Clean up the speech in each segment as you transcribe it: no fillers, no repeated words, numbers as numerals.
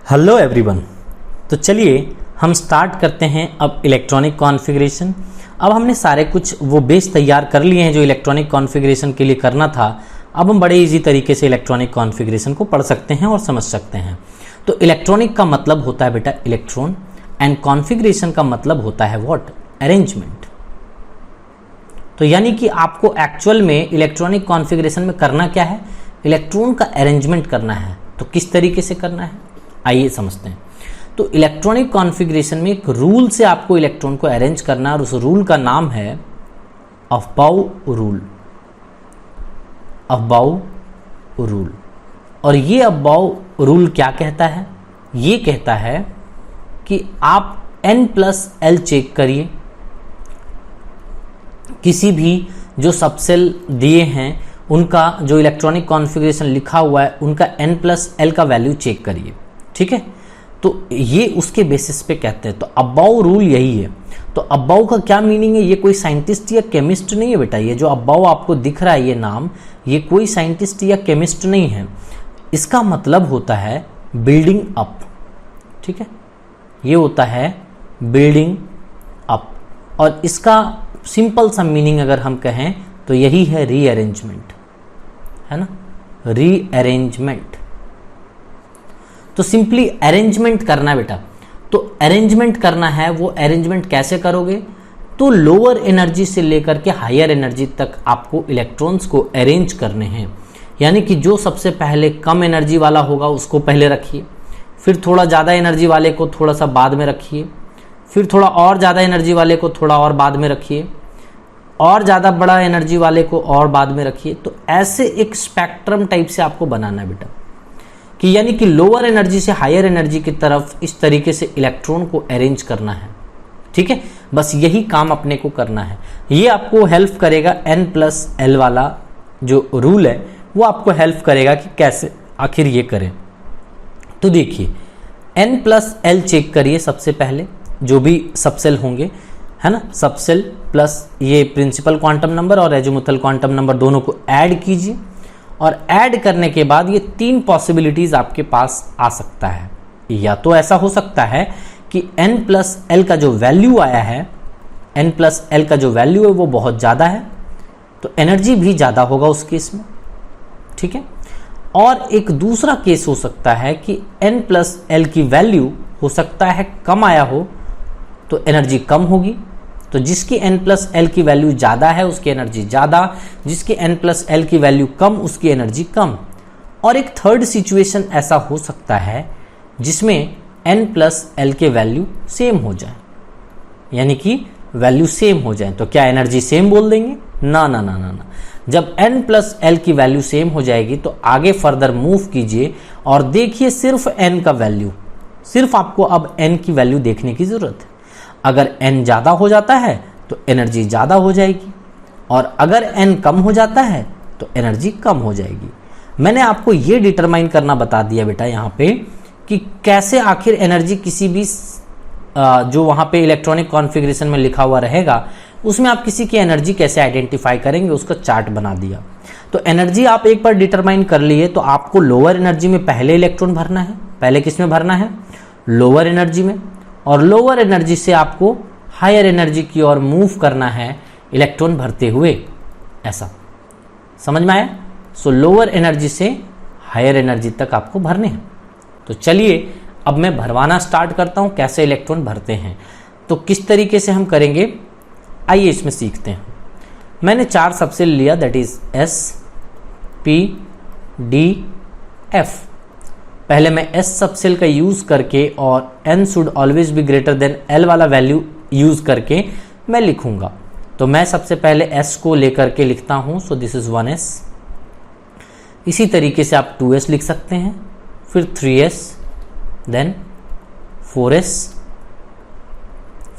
Hello everyone. तो चलिए हम स्टार्ट करते हैं अब इलेक्ट्रॉनिक कॉन्फ़िगरेशन। अब हमने सारे कुछ वो बेस तैयार कर लिए हैं जो इलेक्ट्रॉनिक कॉन्फ़िगरेशन के लिए करना था। अब हम बड़े इजी तरीके से इलेक्ट्रॉनिक कॉन्फ़िगरेशन को पढ़ सकते हैं और समझ सकते हैं। तो इलेक्ट्रॉनिक का मतलब होता है बेटा इलेक्ट्रॉन, एंड कॉन्फ़िगरेशन का मतलब होता है व्हाट, अरेंजमेंट। तो यानी कि आपको एक्चुअल में इलेक्ट्रॉनिक कॉन्फ़िगरेशन में करना क्या है, इलेक्ट्रॉन का अरेंजमेंट करना है। तो किस तरीके से करना है आइए समझते हैं। तो इलेक्ट्रॉनिक कॉन्फ़िगरेशन में एक रूल से आपको इलेक्ट्रॉन को अरेंज करना है और उस रूल का नाम है अफबाउ रूल। Aufbau rule. और ये अफबाउ रूल क्या कहता है, ये कहता है कि आप n+l चेक करिए, किसी भी जो सबसेल दिए हैं उनका जो इलेक्ट्रॉनिक कॉन्फ़िगरेशन लिखा हुआ है उनका n+l का वैल्यू चेक करिए, ठीक है। तो ये उसके बेसिस पे कहते हैं। तो अफबाउ रूल यही है। तो अफबाउ का क्या मीनिंग है, ये कोई साइंटिस्ट या केमिस्ट नहीं है बेटा। ये जो अफबाउ आपको दिख रहा है ये नाम, ये कोई साइंटिस्ट या केमिस्ट नहीं है। इसका मतलब होता है बिल्डिंग अप, ठीक है। ये होता है बिल्डिंग अप, और इसका सिंपल सा मीनिंग अगर हम कहें तो यही है रीअरेंजमेंट, है ना, रीअरेंजमेंट। तो सिंपली अरेंजमेंट करना है बेटा। तो अरेंजमेंट करना है, वो अरेंजमेंट कैसे करोगे, तो लोअर एनर्जी से लेकर के हायर एनर्जी तक आपको इलेक्ट्रॉन्स को अरेंज करने हैं। यानी कि जो सबसे पहले कम एनर्जी वाला होगा उसको पहले रखिए, फिर थोड़ा ज़्यादा एनर्जी वाले को थोड़ा सा बाद में रखिए, फिर थोड़ा और ज़्यादा एनर्जी वाले को थोड़ा और बाद में रखिए, और ज़्यादा बड़ा एनर्जी वाले को और बाद में रखिए। तो ऐसे एक स्पेक्ट्रम टाइप से आपको बनाना है बेटा, कि यानी कि लोअर एनर्जी से हायर एनर्जी की तरफ इस तरीके से इलेक्ट्रॉन को अरेंज करना है, ठीक है। बस यही काम अपने को करना है। ये आपको हेल्प करेगा, n+l वाला जो रूल है वो आपको हेल्प करेगा कि कैसे आखिर ये करें। तो देखिए n+l चेक करिए सबसे पहले, जो भी सबसेल होंगे, है ना, सबसेल प्लस ये प्रिंसिपल क्वांटम नंबर और एजीमुथल क्वांटम नंबर दोनों को ऐड कीजिए, और ऐड करने के बाद ये तीन पॉसिबिलिटीज आपके पास आ सकता है। या तो ऐसा हो सकता है कि n+l का जो वैल्यू आया है, n+l का जो वैल्यू है वो बहुत ज़्यादा है, तो एनर्जी भी ज़्यादा होगा उस केस में, ठीक है। और एक दूसरा केस हो सकता है कि n+l की वैल्यू हो सकता है कम आया हो, तो एनर्जी कम होगी। तो जिसकी n+l की वैल्यू ज़्यादा है उसकी एनर्जी ज़्यादा, जिसकी n+l की वैल्यू कम उसकी एनर्जी कम। और एक थर्ड सिचुएशन ऐसा हो सकता है जिसमें n+l के वैल्यू सेम हो जाए, यानी कि वैल्यू सेम हो जाए। तो क्या एनर्जी सेम बोल देंगे? ना ना ना ना ना। जब n+l की वैल्यू सेम हो जाएगी तो आगे फर्दर मूव कीजिए और देखिए सिर्फ n का वैल्यू, सिर्फ आपको अब n की वैल्यू देखने की ज़रूरत है। अगर n ज़्यादा हो जाता है तो एनर्जी ज़्यादा हो जाएगी, और अगर n कम हो जाता है तो एनर्जी कम हो जाएगी। मैंने आपको ये डिटरमाइन करना बता दिया बेटा यहाँ पे कि कैसे आखिर एनर्जी किसी भी जो वहाँ पे इलेक्ट्रॉनिक कॉन्फ़िगरेशन में लिखा हुआ रहेगा उसमें आप किसी की एनर्जी कैसे आइडेंटिफाई करेंगे, उसका चार्ट बना दिया। तो एनर्जी आप एक बार डिटरमाइन कर लिए तो आपको लोअर एनर्जी में पहले इलेक्ट्रॉन भरना है। पहले किस में भरना है? लोअर एनर्जी में। और लोअर एनर्जी से आपको हायर एनर्जी की ओर मूव करना है इलेक्ट्रॉन भरते हुए। ऐसा समझ में आया? सो लोअर एनर्जी से हायर एनर्जी तक आपको भरने हैं। तो चलिए अब मैं भरवाना स्टार्ट करता हूं कैसे इलेक्ट्रॉन भरते हैं। तो किस तरीके से हम करेंगे आइए इसमें सीखते हैं। मैंने 4 सबसेल लिया, that is S, P, D, F। पहले मैं S सबसेल का यूज करके और n should always be greater than l वाला वैल्यू यूज करके मैं लिखूंगा। तो मैं सबसे पहले S को लेकर के लिखता हूं, सो दिस इज 1s। इसी तरीके से आप 2s लिख सकते हैं, फिर 3s, then 4s,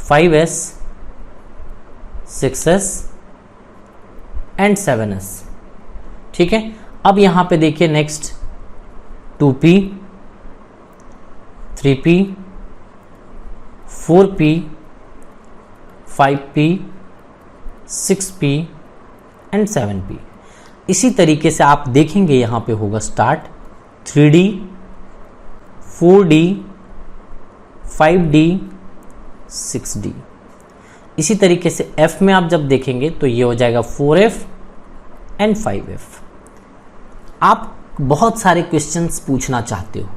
5s, 6s and 7s, ठीक है। अब यहां पे देखिए next 2p, 3p, 4p, 5p, 6p and 7p। इसी तरीके से आप देखेंगे यहाँ पे होगा start 3d, 4D, 5D, 6D। इसी तरीके से F में आप जब देखेंगे तो ये हो जाएगा 4F एंड 5F। आप बहुत सारे क्वेश्चंस पूछना चाहते हो,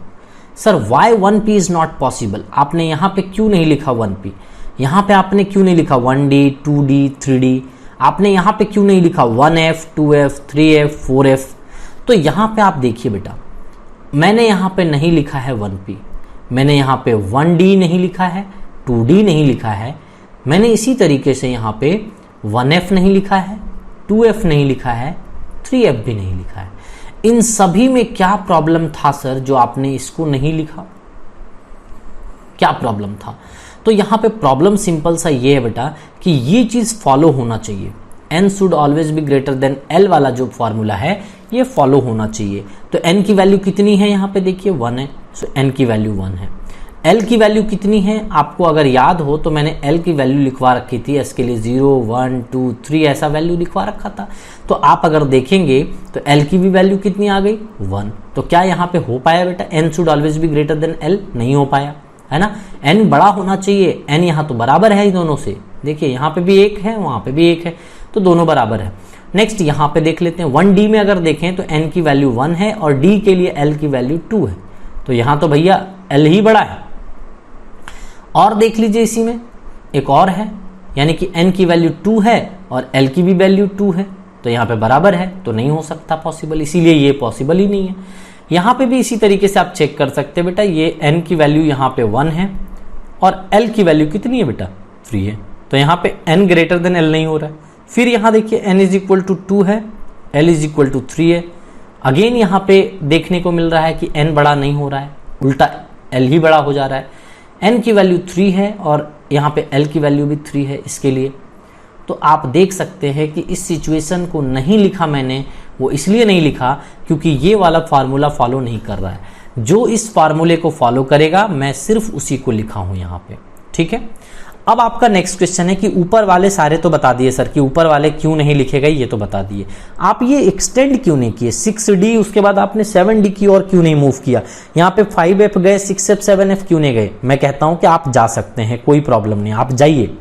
sir why 1P is not possible. आपने यहाँ पे क्यों नहीं लिखा 1P, यहाँ पे आपने क्यों नहीं लिखा 1D, 2D, 3D, आपने यहाँ पे क्यों नहीं लिखा 1F, 2F, 3F, 4F। तो यहाँ पे आप देखिए बेटा, मैंने यहाँ पे नहीं लिखा है 1P, मैंने यहाँ पे 1D नहीं लिखा है, 2D नहीं लिखा है, मैंने इसी तरीके से यहाँ पे 1F नहीं लिखा है, 2F नहीं लिखा है, 3F भी नहीं लिखा है। इन सभी में क्या प्रॉब्लम था सर जो आपने इसको नहीं लिखा, क्या प्रॉब्लम था? तो यहाँ पे प्रॉब्लम सिंपल सा ये है बेटा कि ये चीज फॉलो होना चाहिए, n should always be greater than l वाला जो फॉर्मूला है ये फॉलो होना चाहिए। तो n की वैल्यू कितनी है, यहाँ पे देखिए 1 है, सो n की वैल्यू 1 है। l की वैल्यू कितनी है आपको अगर याद हो तो मैंने l की वैल्यू लिखवा रखी थी, s के लिए 0, 1, 2, 3 ऐसा वैल्यू लिखवा रखा था। तो आप अगर देखेंगे तो l की भी वैल्यू कितनी आ गई 1। तो क्या यहाँ पे हो पाया बेटा, n should always be greater than l? नहीं हो पाया, है ना। n बड़ा होना चाहिए, n यहाँ तो बराबर है इन दोनों से, देखिए यहाँ पे भी 1 है, वहां पे भी 1 है, तो दोनों बराबर है। नेक्स्ट यहाँ पे देख लेते हैं 1D में अगर देखें तो n की वैल्यू 1 है और d के लिए l की वैल्यू 2 है, तो यहाँ तो भैया l ही बड़ा है। और देख लीजिए इसी में एक और है, यानी कि n की वैल्यू 2 है और l की भी वैल्यू 2 है, तो यहाँ पे बराबर है, तो नहीं हो सकता पॉसिबल, इसीलिए ये पॉसिबल ही नहीं है। यहाँ पे भी इसी तरीके से आप चेक कर सकते हैं बेटा, ये n की वैल्यू यहाँ पे 1 है और l की वैल्यू कितनी है बेटा 3 है, तो यहाँ पे n ग्रेटर देन l नहीं हो रहा है। फिर यहाँ देखिए n इज इक्वल टू 2 है, l इज इक्वल टू 3 है। अगेन यहाँ पे देखने को मिल रहा है कि n बड़ा नहीं हो रहा है, उल्टा l ही बड़ा हो जा रहा है। n की वैल्यू 3 है और यहाँ पे l की वैल्यू भी 3 है इसके लिए। तो आप देख सकते हैं कि इस सिचुएशन को नहीं लिखा मैंने, वो इसलिए नहीं लिखा क्योंकि ये वाला फार्मूला फॉलो नहीं कर रहा है। जो इस फार्मूले को फॉलो करेगा मैं सिर्फ उसी को लिखा हूं यहाँ पे, ठीक है। अब आपका नेक्स्ट क्वेश्चन है कि ऊपर वाले सारे तो बता दिए सर, कि ऊपर वाले क्यों नहीं लिखे गए ये तो बता दिए, आप ये एक्सटेंड क्यों नहीं किए 6D, उसके बाद आपने 7D की और क्यों नहीं मूव किया, यहाँ पे 5F गए, 6F 7F क्यों नहीं गए? मैं कहता हूं कि आप जा सकते हैं, कोई प्रॉब्लम नहीं, आप जाइए,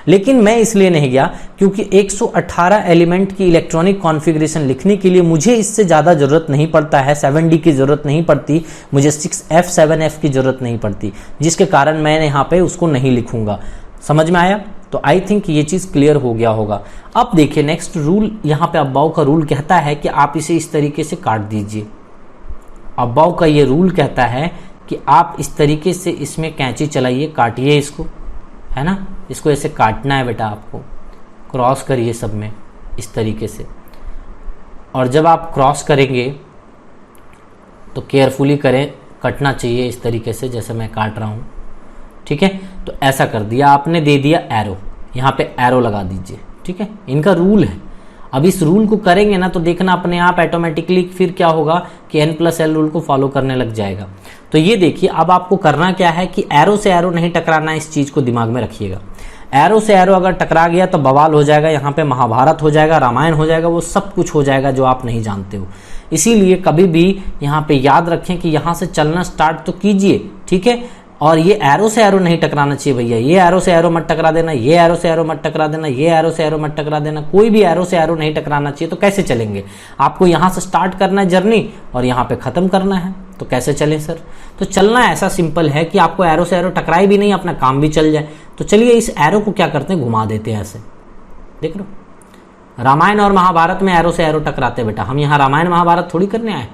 लेकिन मैं इसलिए नहीं गया क्योंकि 118 एलिमेंट की इलेक्ट्रॉनिक कॉन्फ़िगरेशन लिखने के लिए मुझे इससे ज़्यादा ज़रूरत नहीं पड़ता है, 7D की ज़रूरत नहीं पड़ती, मुझे 6F 7F की ज़रूरत नहीं पड़ती, जिसके कारण मैं यहाँ पे उसको नहीं लिखूंगा। समझ में आया? तो आई थिंक ये चीज़ क्लियर हो गया होगा। अब देखिए नेक्स्ट रूल, यहाँ पे अब्बाउ का रूल कहता है कि आप इसे इस तरीके से काट दीजिए। अब्बाउ का ये रूल कहता है कि आप इस तरीके से इसमें कैंची चलाइए, काटिए इसको, है ना, इसको ऐसे काटना है बेटा, आपको क्रॉस करिए सब में इस तरीके से। और जब आप क्रॉस करेंगे तो केयरफुली करें, कटना चाहिए इस तरीके से जैसे मैं काट रहा हूँ, ठीक है। तो ऐसा कर दिया आपने, दे दिया एरो, यहाँ पे एरो लगा दीजिए, ठीक है। इनका रूल है, अब इस रूल को करेंगे ना तो देखना अपने आप ऑटोमेटिकली फिर क्या होगा कि n+l रूल को फॉलो करने लग जाएगा। तो ये देखिए अब आपको करना क्या है कि एरो से एरो नहीं टकराना, इस चीज को दिमाग में रखिएगा। एरो से एरो अगर टकरा गया तो बवाल हो जाएगा, यहाँ पे महाभारत हो जाएगा, रामायण हो जाएगा, वो सब कुछ हो जाएगा जो आप नहीं जानते हो। इसीलिए कभी भी यहाँ पे याद रखें कि यहाँ से चलना स्टार्ट तो कीजिए, ठीक है। और ये एरो से एरो नहीं टकराना चाहिए भैया, ये एरो से एरो मत टकरा देना, ये एरो से एरो मत टकरा देना, ये एरो से एरो मत टकरा देना, कोई भी एरो से एरो नहीं टकराना चाहिए। तो कैसे चलेंगे? आपको यहाँ से स्टार्ट करना है जर्नी और यहाँ पे खत्म करना है, तो कैसे चलें सर? तो चलना ऐसा सिंपल है कि आपको एरो से एरो टकराए भी नहीं, अपना काम भी चल जाए। तो चलिए इस एरो को क्या करते हैं, घुमा देते हैं ऐसे, देख लो। रामायण और महाभारत में एरो से एरो टकराते बेटा, हम यहाँ रामायण महाभारत थोड़ी करने आए।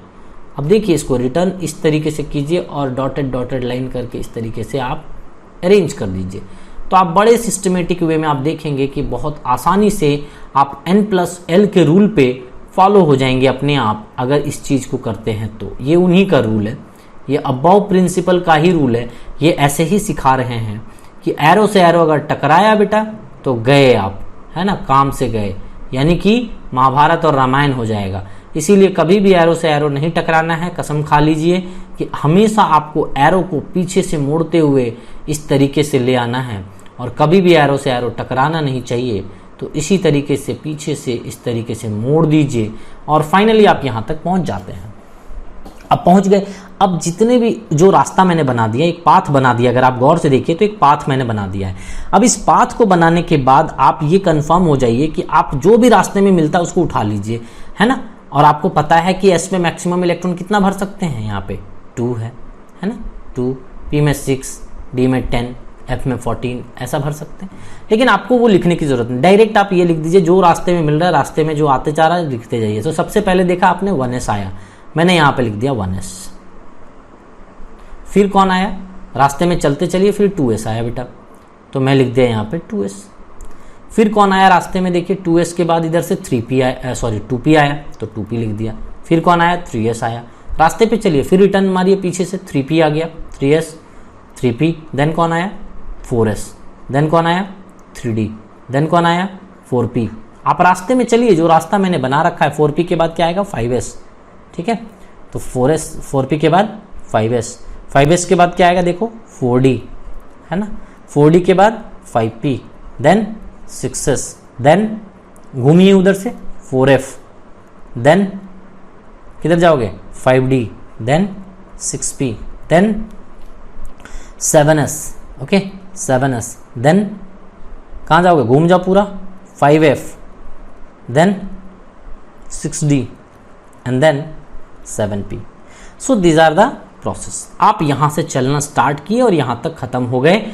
अब देखिए इसको रिटर्न इस तरीके से कीजिए और डॉटेड डॉटेड लाइन करके इस तरीके से आप अरेंज कर दीजिए। तो आप बड़े सिस्टमेटिक वे में आप देखेंगे कि बहुत आसानी से आप n+l के रूल पे फॉलो हो जाएंगे अपने आप, अगर इस चीज़ को करते हैं तो। ये उन्हीं का रूल है, ये अबाउ प्रिंसिपल का ही रूल है। ये ऐसे ही सिखा रहे हैं कि एरो से एरो अगर टकराया बेटा तो गए आप, है ना, काम से गए, यानी कि महाभारत और रामायण हो जाएगा। इसीलिए कभी भी एरो से एरो नहीं टकराना है। कसम खा लीजिए कि हमेशा आपको एरो को पीछे से मोड़ते हुए इस तरीके से ले आना है और कभी भी एरो से एरो टकराना नहीं चाहिए। तो इसी तरीके से पीछे से इस तरीके से मोड़ दीजिए और फाइनली आप यहाँ तक पहुँच जाते हैं। अब पहुंच गए। अब जितने भी जो रास्ता मैंने बना दिया, एक पाथ बना दिया, अगर आप गौर से देखिए तो एक पाथ मैंने बना दिया है। अब इस पाथ को बनाने के बाद आप ये कंफर्म हो जाइए कि आप जो भी रास्ते में मिलता है उसको उठा लीजिए, है ना। और आपको पता है कि एस में मैक्सिमम इलेक्ट्रॉन कितना भर सकते हैं, यहाँ पे 2 है ना, 2, पी में 6, डी में 10, एफ में 14, ऐसा भर सकते हैं। लेकिन आपको वो लिखने की जरूरत नहीं, डायरेक्ट आप ये लिख दीजिए जो रास्ते में मिल रहा है, रास्ते में जो आते जा रहा है लिखते जाइए। तो सबसे पहले देखा आपने 1s आया, मैंने यहाँ पे लिख दिया 1s। फिर कौन आया, रास्ते में चलते चलिए, फिर 2s आया बेटा, तो मैं लिख दिया यहाँ पे 2s। फिर कौन आया रास्ते में, देखिए 2s के बाद इधर से 3p आया, सॉरी 2p आया, तो 2p लिख दिया। फिर कौन आया, 3s आया। रास्ते पे चलिए, फिर रिटर्न मारिए पीछे से, 3p आ गया, 3s, 3p, देन कौन आया, 4s, देन कौन आया, 3d, देन कौन आया, 4p। आप रास्ते में चलिए, जो रास्ता मैंने बना रखा है, 4p के बाद क्या आएगा, 5s, ठीक है। तो 4s, 4p के बाद 5s, 5s के बाद क्या आएगा, देखो 4d, है ना, 4d के बाद 5p, देन 6s, देन घूमिए उधर से 4f, देन किधर जाओगे, 5d, then 6p, then 7s, okay 7s, then कहाँ जाओगे, घूम जाओ पूरा, 5f, then 6d, and then 7p। So these are the process. आप यहाँ से चलना स्टार्ट किए और यहाँ तक खत्म हो गए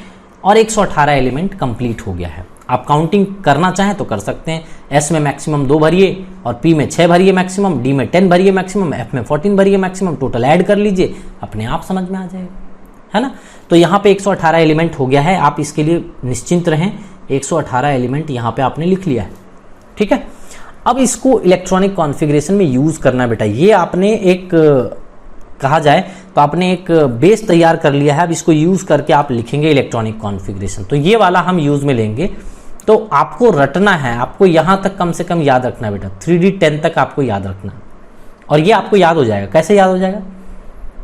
और 118 एलिमेंट कंप्लीट हो गया है। आप काउंटिंग करना चाहें तो कर सकते हैं। एस में मैक्सिमम 2 भरिए और पी में 6 भरिए मैक्सिमम, डी में 10 भरिए मैक्सिमम, एफ में 14 भरिए मैक्सिमम, टोटल ऐड कर लीजिए, अपने आप समझ में आ जाएगा, है ना। तो यहाँ पे 118 एलिमेंट हो गया है, आप इसके लिए निश्चिंत रहें, 118 एलिमेंट यहाँ पे आपने लिख लिया है, ठीक है। अब इसको इलेक्ट्रॉनिक कॉन्फ़िगरेशन में यूज करना बेटा, ये आपने एक कहा जाए तो आपने एक बेस तैयार कर लिया है। अब इसको यूज करके आप लिखेंगे इलेक्ट्रॉनिक कॉन्फ़िगरेशन, तो ये वाला हम यूज में लेंगे। तो आपको रटना है, आपको यहां तक कम से कम याद रखना है बेटा, 3D 10 तक आपको याद रखना है। और ये आपको याद हो जाएगा, कैसे याद हो जाएगा,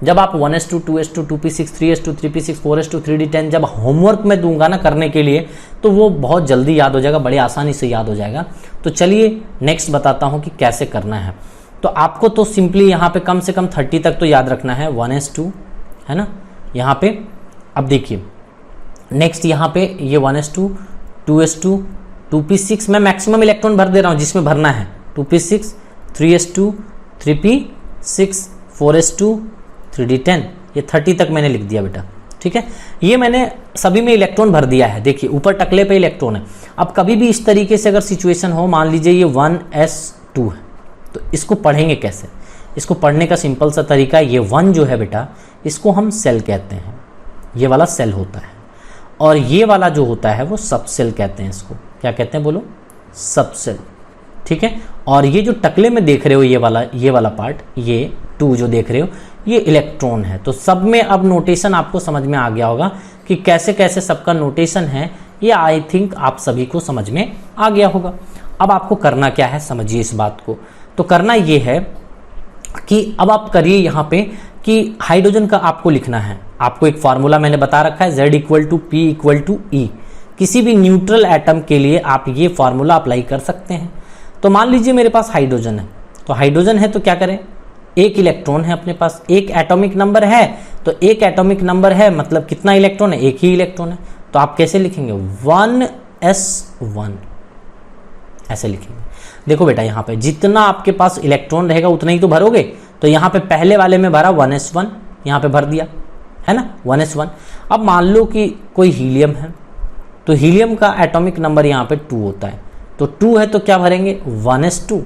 जब आप 1s2, 2s2, 2p6, 3s2, 3p6, 4s2, 3d 10 जब होमवर्क में दूंगा ना करने के लिए, तो वो बहुत जल्दी याद हो जाएगा, बड़े आसानी से याद हो जाएगा। तो चलिए नेक्स्ट बताता हूं कि कैसे करना है। तो आपको तो सिंपली यहाँ पे कम से कम 30 तक तो याद रखना है, 1s2, है ना, यहाँ पे। अब देखिए नेक्स्ट यहाँ पे ये 1s2, 2s2, 2p6, मैं मैक्सिमम इलेक्ट्रॉन भर दे रहा हूँ जिसमें भरना है, 2p6, 3s2, 3p6, 4s2, 3d 10, ये 30 तक मैंने लिख दिया बेटा, ठीक है। ये मैंने सभी में इलेक्ट्रॉन भर दिया है, देखिए ऊपर टकले पे इलेक्ट्रॉन है। अब कभी भी इस तरीके से अगर सिचुएशन हो, मान लीजिए ये 1s2 है, तो इसको पढ़ेंगे कैसे, इसको पढ़ने का सिंपल सा तरीका, ये 1 जो है बेटा, इसको हम सेल कहते हैं, ये वाला सेल होता है, और ये वाला जो होता है वो सब सेल कहते हैं। इसको क्या कहते हैं, बोलो, सब सेल, ठीक है। और ये जो टकले में देख रहे हो ये वाला पार्ट, ये 2 जो देख रहे हो, ये इलेक्ट्रॉन है। तो सब में अब नोटेशन आपको समझ में आ गया होगा कि कैसे कैसे सबका नोटेशन है, ये आई थिंक आप सभी को समझ में आ गया होगा। अब आपको करना क्या है, समझिए इस बात को। तो करना ये है कि अब आप करिए यहाँ पे कि हाइड्रोजन का आपको लिखना है। आपको एक फार्मूला मैंने बता रखा है, Z = P = E। किसी भी न्यूट्रल एटम के लिए आप ये फार्मूला अप्लाई कर सकते हैं। तो मान लीजिए मेरे पास हाइड्रोजन है, तो हाइड्रोजन है तो क्या करें, एक इलेक्ट्रॉन है अपने पास, एक एटॉमिक नंबर है, तो एक एटॉमिक नंबर है मतलब कितना इलेक्ट्रॉन है, एक ही इलेक्ट्रॉन है। तो आप कैसे लिखेंगे, 1s1 ऐसे लिखेंगे। देखो बेटा यहाँ पे जितना आपके पास इलेक्ट्रॉन रहेगा उतना ही तो भरोगे। तो यहाँ पे पहले वाले में भरा 1s1, यहाँ पे भर दिया, है ना, 1s1। अब मान लो कि कोई हीलियम है, तो हीलियम का एटॉमिक नंबर यहाँ पे 2 होता है, तो 2 है तो क्या भरेंगे, 1s2।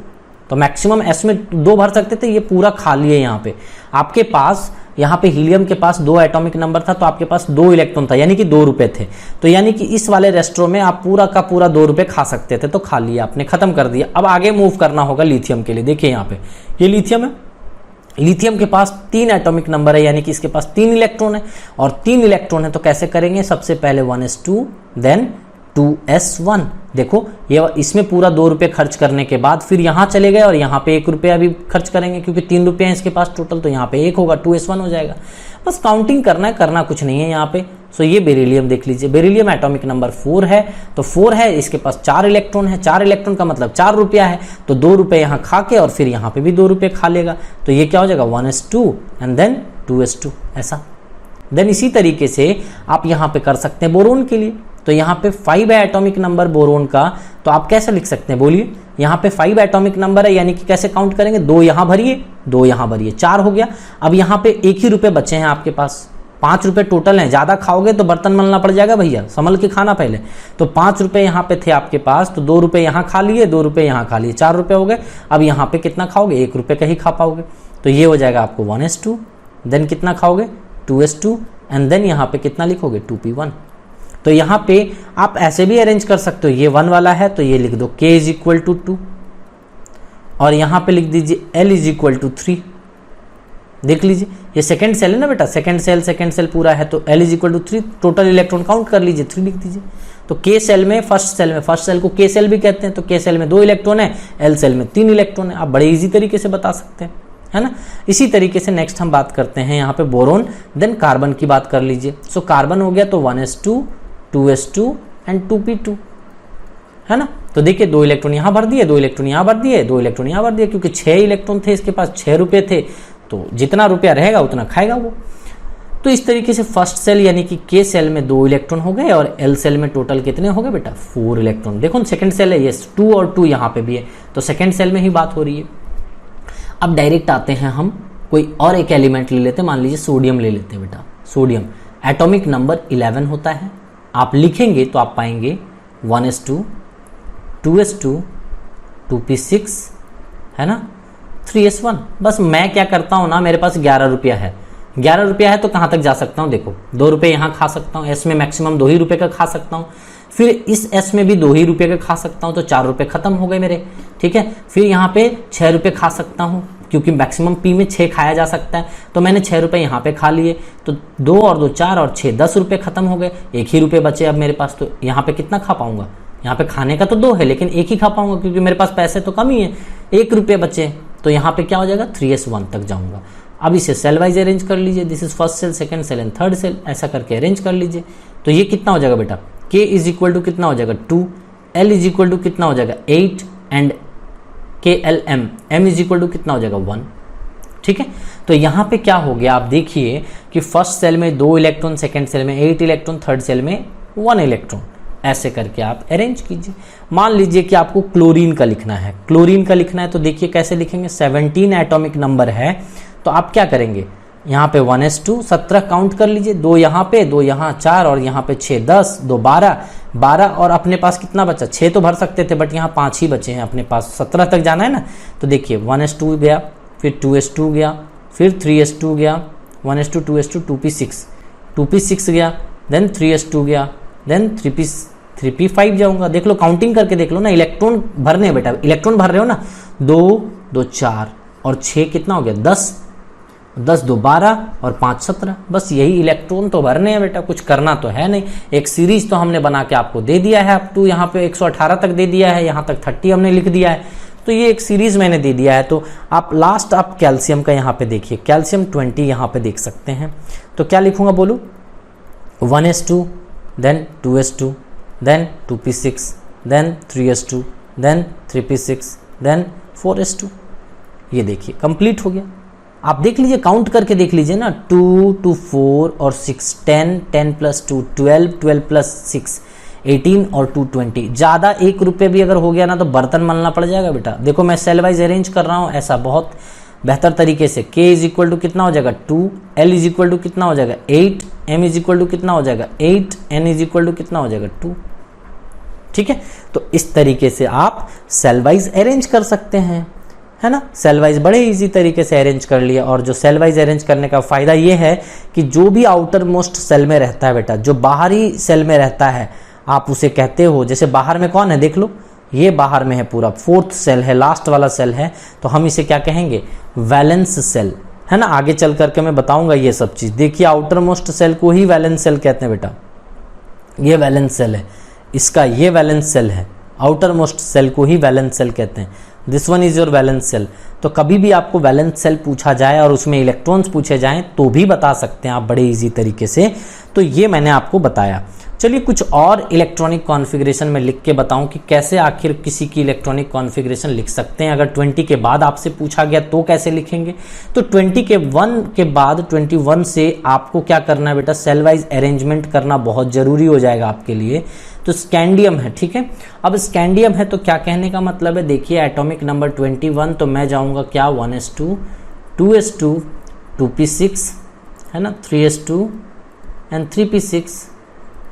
तो मैक्सिमम s में 2 भर सकते थे, ये पूरा खाली है। यहाँ पे आपके पास, यहाँ पे हीलियम के पास 2 एटॉमिक नंबर था, तो आपके पास 2 इलेक्ट्रॉन था, यानी कि 2 रुपए थे। तो यानी कि इस वाले रेस्ट्रो में आप पूरा का पूरा 2 रुपए खा सकते थे, तो खा लिया आपने, खत्म कर दिया। अब आगे मूव करना होगा लिथियम के लिए। देखिए यहाँ पे ये लिथियम है, लिथियम के पास 3 एटॉमिक नंबर है, यानी कि इसके पास 3 इलेक्ट्रॉन है, और 3 इलेक्ट्रॉन है तो कैसे करेंगे, सबसे पहले 1s2 देन 2s1। देखो ये इसमें पूरा 2 रुपए खर्च करने के बाद फिर यहाँ चले गए और यहाँ पे 1 रुपया भी खर्च करेंगे, क्योंकि 3 रुपये हैं इसके पास टोटल, तो यहाँ पे 1 होगा, 2s1 हो जाएगा। बस काउंटिंग करना है, करना कुछ नहीं है यहाँ पे। सो ये बेरिलियम देख लीजिए, बेरिलियम एटॉमिक नंबर 4 है, तो 4 है, इसके पास 4 इलेक्ट्रॉन है, 4 इलेक्ट्रॉन का मतलब 4 रुपया है, तो 2 रुपये यहाँ खा के और फिर यहाँ पे भी 2 रुपये खा लेगा, तो ये क्या हो जाएगा 1s2 एंड देन 2s2 ऐसा। देन इसी तरीके से आप यहाँ पे कर सकते हैं बोरोन के लिए, तो यहाँ पे 5 है एटॉमिक नंबर बोरोन का, तो आप कैसे लिख सकते हैं बोलिए, यहाँ पे 5 एटॉमिक नंबर है, यानी कि कैसे काउंट करेंगे, 2 यहाँ भरिए, 2 यहाँ भरिए, 4 हो गया। अब यहाँ पे 1 ही रुपये बचे हैं आपके पास, 5 रुपये टोटल हैं, ज़्यादा खाओगे तो बर्तन मलना पड़ जाएगा भैया, संभल के खाना पहले। तो 5 रुपये यहाँ पे थे आपके पास, तो 2 रुपये यहाँ खा लिए, 2 रुपये यहाँ खा लिए, 4 रुपये हो गए। अब यहाँ पे कितना खाओगे, 1 रुपये का ही खा पाओगे, तो ये हो जाएगा आपको 1s2, देन कितना खाओगे 2s2 एंड देन यहाँ पे कितना लिखोगे 2p1। तो यहाँ पे आप ऐसे भी अरेंज कर सकते हो, ये 1 वाला है तो ये लिख दो k इज इक्वल टू 2 और यहाँ पे लिख दीजिए l इज इक्वल टू 3। देख लीजिए ये सेकंड सेल है ना बेटा, सेकंड सेल पूरा है, तो l is equal to 3, total electron count कर लीजिए 3 लिख दीजिए। तो k सेल में फर्स्ट सेल को k सेल भी कहते हैं, तो k सेल में 2 इलेक्ट्रॉन है, l सेल में 3 इलेक्ट्रॉन है। आप बड़े इजी तरीके से बता सकते हैं, है ना। इसी तरीके से नेक्स्ट हम बात करते हैं यहाँ पे बोरोन, देन कार्बन की बात कर लीजिए। सो कार्बन हो गया तो 1s2 2s2 एंड 2p2, है ना। तो देखिए 2 इलेक्ट्रॉन यहाँ भर दिए, 2 इलेक्ट्रॉन यहाँ भर दिए, 2 इलेक्ट्रॉन यहाँ भर दिए, क्योंकि 6 इलेक्ट्रॉन थे इसके पास, 6 रुपये थे, तो जितना रुपया रहेगा उतना खाएगा वो। तो इस तरीके से फर्स्ट सेल यानी कि के सेल में 2 इलेक्ट्रॉन हो गए और एल सेल में टोटल कितने हो गए बेटा 4 इलेक्ट्रॉन। देखो सेकंड सेल है, ये 2 और 2 यहाँ पे भी है, तो सेकंड सेल में ही बात हो रही है। अब डायरेक्ट आते हैं हम कोई और एक एलिमेंट ले लेते हैं, मान लीजिए सोडियम ले लेते हैं बेटा। सोडियम एटॉमिक नंबर 11 होता है, आप लिखेंगे तो आप पाएंगे 1s2 2s2 2p6 है ना 3s1। बस मैं क्या करता हूँ ना, मेरे पास 11 रुपया है, 11 रुपया है तो कहाँ तक जा सकता हूँ, देखो 2 रुपये यहाँ खा सकता हूँ, एस में मैक्सिमम 2 ही रुपये का खा सकता हूँ, फिर इस एस में भी 2 ही रुपये का खा सकता हूँ, तो 4 रुपये खत्म हो गए मेरे, ठीक है। फिर यहाँ पे 6 रुपये खा सकता हूँ, क्योंकि मैक्सिमम पी में 6 खाया जा सकता है, तो मैंने 6 रुपये यहाँ पे खा लिए, तो 2 और 2 4 और 6 10 रुपये खत्म हो गए, 1 ही रुपये बचे अब मेरे पास। तो यहाँ पे कितना खा पाऊंगा, यहाँ पे खाने का तो 2 है लेकिन 1 ही खा पाऊंगा, क्योंकि मेरे पास पैसे तो कम ही है, 1 रुपये बचे, तो यहाँ पे क्या हो जाएगा 3s1 तक जाऊंगा। अब इसे सेल वाइज अरेंज कर लीजिए, this is first shell, second shell and third shell, ऐसा करके अरेंज कर लीजिए। तो ये कितना हो जाएगा बेटा, k इज इक्वल टू कितना हो जाएगा 2, l इज इक्वल टू कितना हो जाएगा 8 and KLM m is equal to कितना हो जाएगा 1, ठीक है। तो यहाँ पे क्या हो गया, आप देखिए कि फर्स्ट सेल में 2 इलेक्ट्रॉन, सेकंड सेल में 8 इलेक्ट्रॉन, थर्ड सेल में 1 इलेक्ट्रॉन, ऐसे करके आप अरेंज कीजिए। मान लीजिए कि आपको क्लोरीन का लिखना है, क्लोरीन का लिखना है तो देखिए कैसे लिखेंगे, 17 एटॉमिक नंबर है, तो आप क्या करेंगे, यहाँ पे 1s2 17 काउंट कर लीजिए, 2 यहाँ पे, 2 यहाँ, 4 और यहाँ पे 6 10, 2 12 12 और अपने पास कितना बचा, 6 तो भर सकते थे बट यहाँ 5 ही बचे हैं अपने पास, 17 तक जाना है ना। तो देखिए 1s2 गया, फिर 2s2 गया, फिर 3s2 गया, 1s2 2s2 2p6 गया, देन 3s2 गया, देन 3p5 जाऊंगा। देख लो काउंटिंग करके देख लो ना, इलेक्ट्रॉन भरने हैं बेटा, इलेक्ट्रॉन भर रहे हो ना, 2 2 4 और 6 कितना हो गया 10 10 2 12 और 5 17, बस यही इलेक्ट्रॉन तो भरने हैं बेटा, कुछ करना तो है नहीं। एक सीरीज तो हमने बना के आपको दे दिया है, अप टू यहाँ पे 118 तक दे दिया है, यहाँ तक 30 हमने लिख दिया है, तो ये एक सीरीज मैंने दे दिया है। तो आप लास्ट आप कैल्शियम का यहाँ पे देखिए, कैल्शियम 20 यहाँ पे देख सकते हैं, तो क्या लिखूंगा बोलो, 1s2 then 2s2 then 2p6 then 3s2 then 3p6 then 4s2। ये देखिए कंप्लीट हो गया। आप देख लीजिए, काउंट करके देख लीजिए ना, 2 2 4 और 6 10 10 प्लस 2 12 12 प्लस 6 18 और 2 20। ज़्यादा 1 रुपये भी अगर हो गया ना तो बर्तन मलना पड़ जाएगा बेटा। देखो मैं सेल वाइज अरेंज कर रहा हूँ ऐसा बहुत बेहतर तरीके से। k इज इक्वल टू कितना हो जाएगा 2, l इज इक्वल टू कितना हो जाएगा 8, m इज इक्वल टू कितना हो जाएगा 8, n इज इक्वल टू कितना हो जाएगा 2, ठीक है। तो इस तरीके से आप सेल वाइज अरेंज कर सकते हैं, है ना। सेल वाइज बड़े इजी तरीके से अरेंज कर लिया। और जो सेल वाइज अरेंज करने का फायदा ये है कि जो भी आउटर मोस्ट सेल में रहता है बेटा, जो बाहरी सेल में रहता है आप उसे कहते हो, जैसे बाहर में कौन है देख लो, ये बाहर में है पूरा, 4th सेल है, लास्ट वाला सेल है, तो हम इसे क्या कहेंगे वैलेंस सेल, है ना। आगे चल करके मैं बताऊंगा ये सब चीज। देखिए आउटर मोस्ट सेल को ही वैलेंस सेल कहते हैं बेटा, ये वैलेंस सेल है, इसका ये वैलेंस सेल है आउटर मोस्ट सेल को ही वैलेंस सेल कहते हैं। This one is your valence shell. तो कभी भी आपको वैलेंस सेल पूछा जाए और उसमें इलेक्ट्रॉन्स पूछे जाएं तो भी बता सकते हैं आप बड़े इजी तरीके से। तो ये मैंने आपको बताया। चलिए कुछ और इलेक्ट्रॉनिक कॉन्फ़िगरेशन में लिख के बताऊं कि कैसे आखिर किसी की इलेक्ट्रॉनिक कॉन्फ़िगरेशन लिख सकते हैं। अगर 20 के बाद आपसे पूछा गया तो कैसे लिखेंगे? तो 20 के 1 के बाद 21 से आपको क्या करना है बेटा, सेल वाइज अरेंजमेंट करना बहुत जरूरी हो जाएगा आपके लिए। तो स्कैंडियम है, ठीक है। अब स्कैंडियम है तो क्या कहने का मतलब है, देखिए एटॉमिक नंबर 21, तो मैं जाऊंगा क्या 1s2, 2s2, 2p6 है ना, 3s2 and 3p6,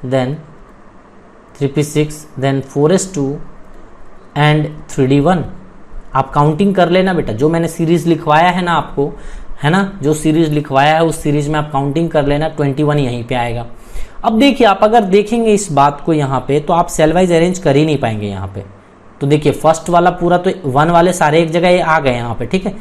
then 3p6, then 4s2 and 3d1। आप काउंटिंग कर लेना बेटा, जो मैंने सीरीज लिखवाया है ना आपको, है ना, जो सीरीज लिखवाया है उस सीरीज में आप काउंटिंग कर लेना, 21 यहीं पे आएगा। अब देखिए आप अगर देखेंगे इस बात को यहाँ पे तो आप सेल वाइज अरेंज कर ही नहीं पाएंगे यहाँ पे। तो देखिए फर्स्ट वाला पूरा तो 1 वाले सारे एक जगह आ गए यहाँ पे, ठीक है,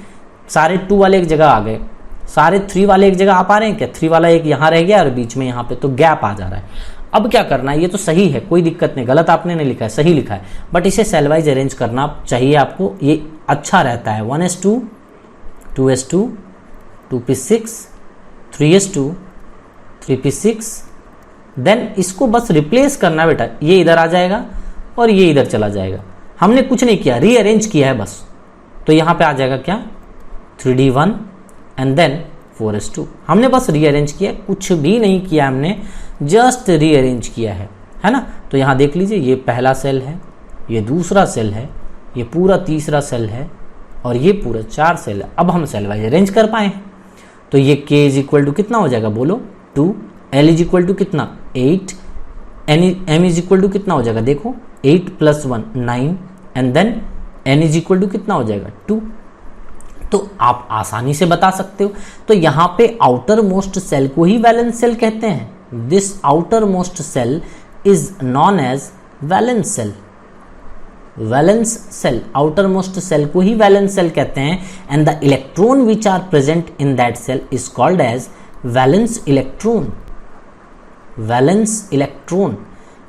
सारे 2 वाले एक जगह आ गए, सारे 3 वाले एक जगह आ पा रहे हैं क्या? 3 वाला एक यहाँ रह गया और बीच में यहाँ पे तो गैप आ जा रहा है। अब क्या करना है, ये तो सही है, कोई दिक्कत नहीं, गलत आपने नहीं लिखा है, सही लिखा है, बट इसे सेल वाइज अरेंज करना चाहिए आपको, ये अच्छा रहता है। 1s2, 2s2, 2p6, 3s2, 3p6, then इसको बस रिप्लेस करना बेटा, ये इधर आ जाएगा और ये इधर चला जाएगा। हमने कुछ नहीं किया, रीअरेंज किया है बस। तो यहाँ पे आ जाएगा क्या 3d1 एंड देन 4s2। हमने बस रीअरेंज किया, कुछ भी नहीं किया हमने, जस्ट रीअरेंज किया है ना। तो यहाँ देख लीजिए, ये पहला सेल है, ये दूसरा सेल है, ये पूरा तीसरा सेल है और ये पूरा 4 सेल है। अब हम सेल वाइज अरेंज कर पाए। तो ये k इज इक्वल टू कितना हो जाएगा बोलो 2, L इज इक्वल टू कितना 8, M इज इक्वल टू कितना हो जाएगा देखो 8 + 1 9 and then N is equal to कितना हो जाएगा 2। तो आप आसानी से बता सकते हो। तो यहाँ पे आउटर मोस्ट सेल को ही वैलेंस सेल कहते हैं। This outermost shell is known as valence shell. Valence shell, outermost shell को ही वैलेंस सेल कहते हैं and the electron which are present in that shell is called as valence electron. Valence electron,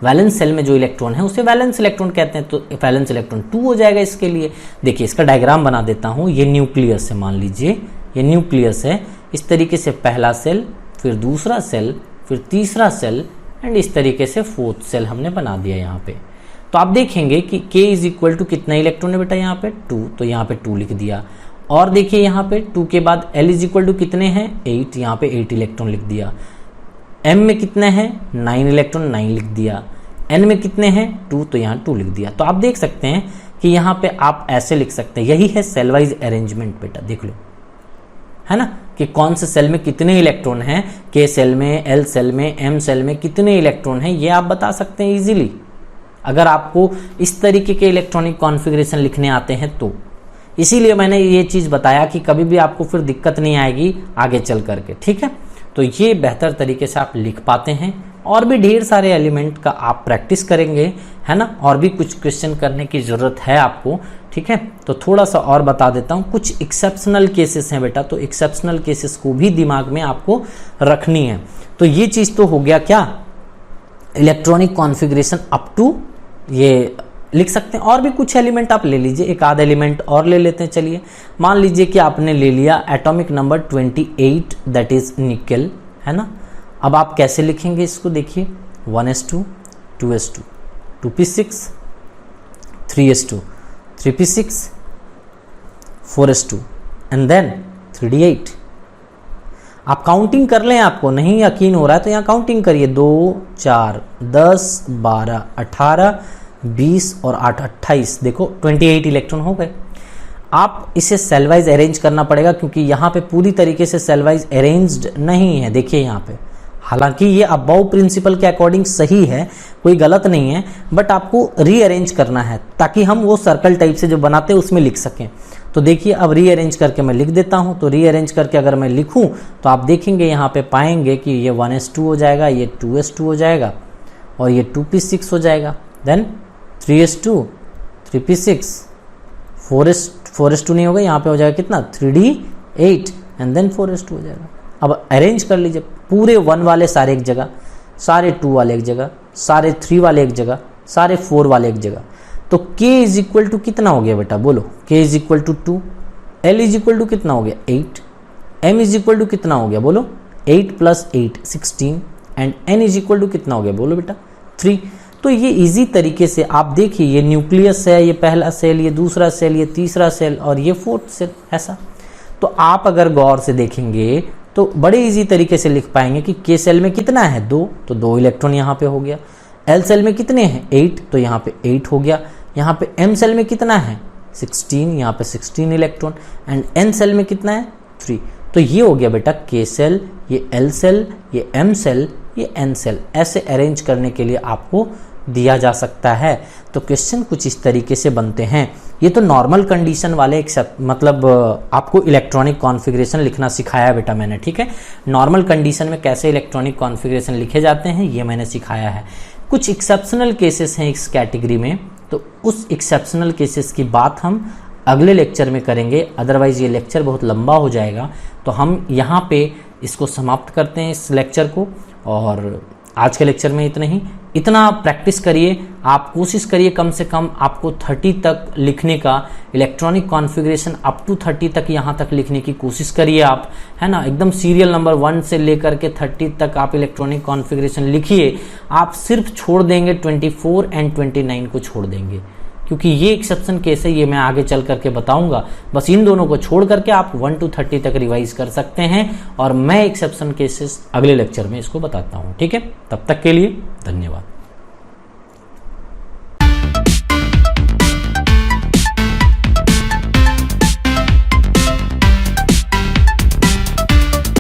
valence shell में जो electron है उसे valence electron कहते हैं। तो वैलेंस इलेक्ट्रॉन 2 हो जाएगा इसके लिए। देखिए इसका डायग्राम बना देता हूं। ये न्यूक्लियस है, मान लीजिए ये न्यूक्लियस है। इस तरीके से पहला सेल, फिर दूसरा सेल, फिर तीसरा सेल एंड इस तरीके से 4th सेल हमने बना दिया यहाँ पे। तो आप देखेंगे कि k इज इक्वल टू कितना इलेक्ट्रॉन है बेटा यहाँ पे 2, तो यहाँ पे 2 लिख दिया। और देखिए यहाँ पे 2 के बाद L इज इक्वल टू कितने हैं 8, यहाँ पे 8 इलेक्ट्रॉन लिख दिया। M में कितने हैं 9 इलेक्ट्रॉन, 9 लिख दिया। N में कितने हैं 2, तो यहाँ 2 लिख दिया। तो आप देख सकते हैं कि यहाँ पे आप ऐसे लिख सकते हैं। यही है सेल वाइज अरेंजमेंट बेटा, देख लो, है ना, कि कौन से सेल में कितने इलेक्ट्रॉन हैं, K सेल में, L सेल में, M सेल में कितने इलेक्ट्रॉन हैं, ये आप बता सकते हैं इजीली, अगर आपको इस तरीके के इलेक्ट्रॉनिक कॉन्फ़िगरेशन लिखने आते हैं तो। इसीलिए मैंने ये चीज़ बताया कि कभी भी आपको फिर दिक्कत नहीं आएगी आगे चल करके, ठीक है। तो ये बेहतर तरीके से आप लिख पाते हैं। और भी ढेर सारे एलिमेंट का आप प्रैक्टिस करेंगे, है ना, और भी कुछ क्वेश्चन करने की ज़रूरत है आपको, ठीक है। तो थोड़ा सा और बता देता हूँ, कुछ एक्सेप्शनल केसेस हैं बेटा, तो एक्सेप्शनल केसेस को भी दिमाग में आपको रखनी है। तो ये चीज़ तो हो गया क्या, इलेक्ट्रॉनिक कॉन्फ़िगरेशन अप टू ये लिख सकते हैं। और भी कुछ एलिमेंट आप ले लीजिए, एक आध एलिमेंट और ले लेते हैं। चलिए मान लीजिए कि आपने ले लिया atomic number 28, that is nickel, है ना। अब आप कैसे लिखेंगे इसको, देखिए 1s2, 2s2, 2p6, 3s2, 3p6, 4s2 and then 3d8। आप काउंटिंग कर लें, आपको नहीं यकीन हो रहा है तो यहाँ काउंटिंग करिए, 2 4 10 12 18 20 और 8 28, देखो 28 इलेक्ट्रॉन हो गए। आप इसे सेल वाइज अरेंज करना पड़ेगा क्योंकि यहाँ पे पूरी तरीके से सेल वाइज अरेंज्ड नहीं है। देखिए यहाँ पे, हालांकि ये अबव प्रिंसिपल के अकॉर्डिंग सही है, कोई गलत नहीं है, बट आपको रीअरेंज करना है ताकि हम वो सर्कल टाइप से जो बनाते हैं उसमें लिख सकें। तो देखिए अब रीअरेंज करके मैं लिख देता हूँ। तो रीअरेंज करके अगर मैं लिखूँ तो आप देखेंगे यहाँ पे पाएंगे कि ये 1s2 हो जाएगा, ये 2s2 हो जाएगा और ये 2p6 हो जाएगा, देन 3s2, 3p6, 4s2 नहीं होगा, यहाँ पे हो जाएगा कितना 3d8 एंड देन 4s2 हो जाएगा। अब अरेंज कर लीजिए, पूरे 1 वाले सारे एक जगह, सारे 2 वाले एक जगह, सारे 3 वाले एक जगह, सारे 4 वाले एक जगह। तो k इज इक्वल टू कितना हो गया बेटा, बोलो, k is equal to 2, l is equal to कितना हो गया 8, m इज इक्वल टू कितना हो गया, बोलो 8 + 8 16, and n is equal to कितना हो गया, बोलो बेटा 3। तो ये इजी तरीके से आप देखिए, ये न्यूक्लियस है, ये पहला सेल, ये दूसरा सेल, ये तीसरा सेल और ये फोर्थ सेल, ऐसा। तो आप अगर गौर से देखेंगे तो बड़े इजी तरीके से लिख पाएंगे कि k सेल में कितना है 2, तो 2 इलेक्ट्रॉन यहाँ पे हो गया। l सेल में कितने हैं 8, तो यहाँ पे 8 हो गया। यहाँ पे m सेल में कितना है 16, यहाँ पे 16 इलेक्ट्रॉन, एंड n सेल में कितना है 3। तो ये हो गया बेटा k सेल, ये l सेल, ये m सेल, ये n सेल। ऐसे अरेंज करने के लिए आपको दिया जा सकता है। तो क्वेश्चन कुछ इस तरीके से बनते हैं। ये तो नॉर्मल कंडीशन वाले मतलब आपको इलेक्ट्रॉनिक कॉन्फ़िगरेशन लिखना सिखाया बेटा मैंने, ठीक है। नॉर्मल कंडीशन में कैसे इलेक्ट्रॉनिक कॉन्फ़िगरेशन लिखे जाते हैं ये मैंने सिखाया है। कुछ एक्सेप्शनल केसेस हैं इस कैटेगरी में, तो उस एक्सेप्शनल केसेस की बात हम अगले लेक्चर में करेंगे, अदरवाइज ये लेक्चर बहुत लंबा हो जाएगा। तो हम यहाँ पे इसको समाप्त करते हैं इस लेक्चर को, और आज के लेक्चर में इतना प्रैक्टिस करिए। आप कोशिश करिए कम से कम आपको 30 तक लिखने का, इलेक्ट्रॉनिक कॉन्फ़िगरेशन अप टू 30 तक यहाँ तक लिखने की कोशिश करिए आप, है ना। एकदम सीरियल नंबर 1 से लेकर के 30 तक आप इलेक्ट्रॉनिक कॉन्फ़िगरेशन लिखिए। आप सिर्फ छोड़ देंगे 24 और 29 को छोड़ देंगे, क्योंकि ये एक्सेप्शन केस है, ये मैं आगे चल करके बताऊंगा। बस इन दोनों को छोड़ करके आप 1 to 30 तक रिवाइज कर सकते हैं, और मैं एक्सेप्शन केसेस अगले लेक्चर में इसको बताता हूँ, ठीक है। तब तक के लिए धन्यवाद।